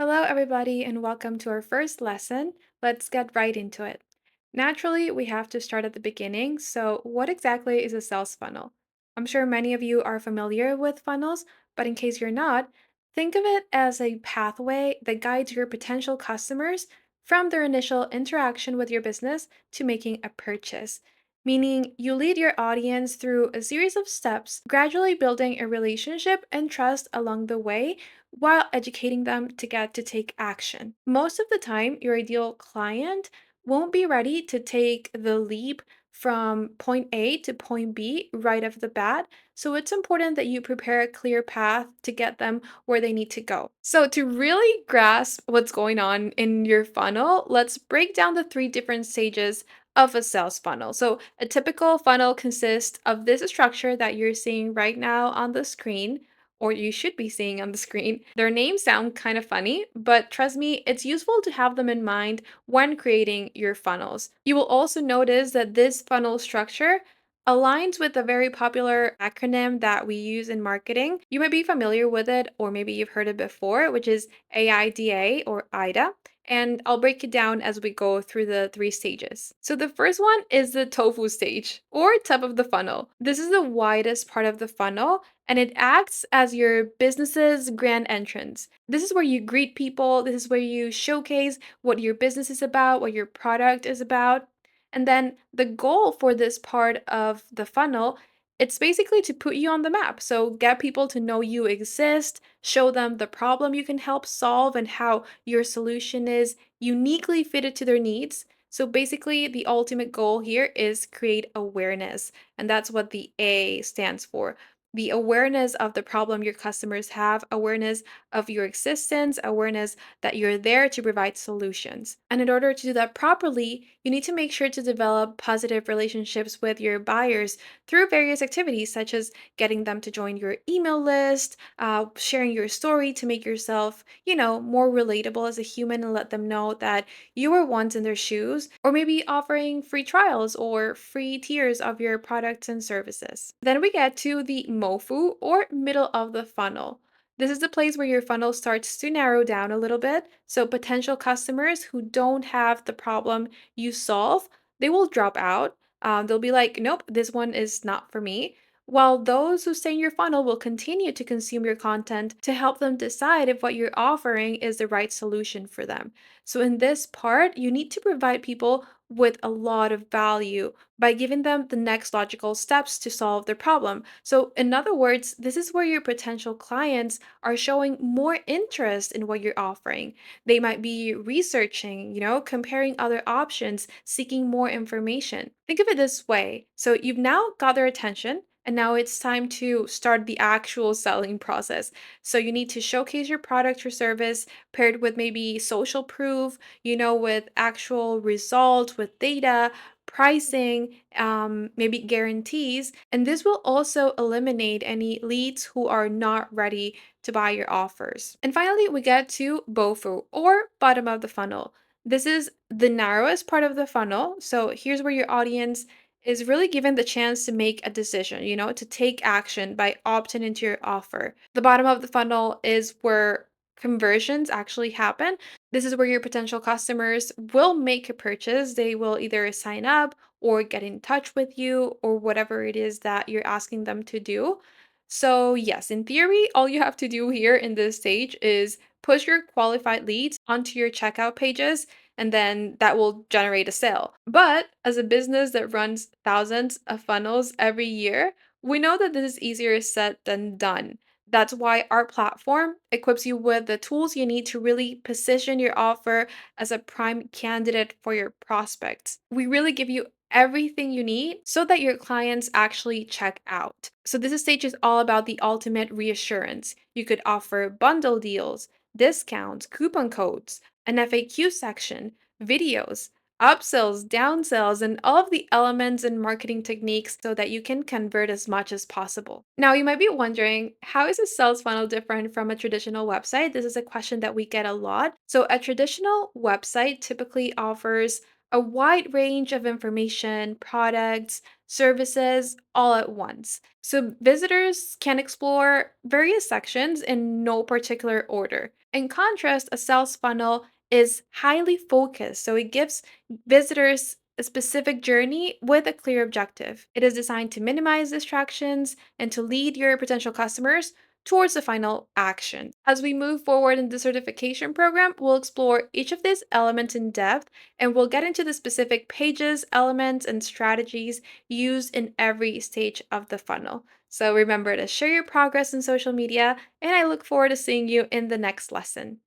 Hello, everybody, and welcome to our first lesson. Let's get right into it. Naturally, we have to start at the beginning. So, what exactly is a sales funnel? I'm sure many of you are familiar with funnels, but in case you're not, think of it as a pathway that guides your potential customers from their initial interaction with your business to making a purchase. Meaning, you lead your audience through a series of steps, gradually building a relationship and trust along the way while educating them to get to take action. Most of the time, your ideal client won't be ready to take the leap from point A to point B right off the bat. So it's important that you prepare a clear path to get them where they need to go. So, to really grasp what's going on in your funnel, let's break down the three different stages of a sales funnel. So, a typical funnel consists of this structure that you're seeing right now on the screen, or you should be seeing on the screen. Their names sound kind of funny, but trust me, it's useful to have them in mind when creating your funnels. You will also notice that this funnel structure aligns with a very popular acronym that we use in marketing. You might be familiar with it, or maybe you've heard it before, which is AIDA or IDA. And I'll break it down as we go through the three stages. So, the first one is the tofu stage or top of the funnel. This is the widest part of the funnel and it acts as your business's grand entrance. This is where you greet people, this is where you showcase what your business is about, what your product is about. And then the goal for this part of the funnel, it's basically to put you on the map. So get people to know you exist, show them the problem you can help solve and how your solution is uniquely fitted to their needs. So basically, the ultimate goal here is create awareness, and that's what the A stands for, the awareness of the problem your customers have, awareness of your existence, awareness that you're there to provide solutions. And in order to do that properly, you need to make sure to develop positive relationships with your buyers through various activities, such as getting them to join your email list, sharing your story to make yourself, more relatable as a human and let them know that you were once in their shoes, or maybe offering free trials or free tiers of your products and services. Then we get to the MOFU or middle of the funnel. This is the place where your funnel starts to narrow down a little bit. So, potential customers who don't have the problem you solve, they will drop out. They'll be like, nope, this one is not for me. While those who stay in your funnel will continue to consume your content to help them decide if what you're offering is the right solution for them. So, in this part, you need to provide people with a lot of value by giving them the next logical steps to solve their problem. So, in other words, this is where your potential clients are showing more interest in what you're offering. They might be researching, comparing other options, seeking more information. Think of it this way. So, you've now got their attention. And now it's time to start the actual selling process. So, you need to showcase your product or service paired with maybe social proof, with actual results, with data, pricing, maybe guarantees. And this will also eliminate any leads who are not ready to buy your offers. And finally, we get to BOFU or bottom of the funnel. This is the narrowest part of the funnel. So here's where your audience is really given the chance to make a decision, to take action by opting into your offer. The bottom of the funnel is where conversions actually happen. This is where your potential customers will make a purchase. They will either sign up or get in touch with you or whatever it is that you're asking them to do. So, yes, in theory, all you have to do here in this stage is push your qualified leads onto your checkout pages, and then that will generate a sale. But as a business that runs thousands of funnels every year, we know that this is easier said than done. That's why our platform equips you with the tools you need to really position your offer as a prime candidate for your prospects. We really give you everything you need so that your clients actually check out. So, this stage is all about the ultimate reassurance. You could offer bundle deals, discounts, coupon codes, an FAQ section, videos, upsells, downsells, and all of the elements and marketing techniques so that you can convert as much as possible. Now, you might be wondering, how is a sales funnel different from a traditional website? This is a question that we get a lot. So, a traditional website typically offers a wide range of information, products, services all at once. So, visitors can explore various sections in no particular order. In contrast, a sales funnel is highly focused, so it gives visitors a specific journey with a clear objective. It is designed to minimize distractions and to lead your potential customers towards the final action. As we move forward in the certification program, we'll explore each of these elements in depth and we'll get into the specific pages, elements, and strategies used in every stage of the funnel. So remember to share your progress in social media, and I look forward to seeing you in the next lesson.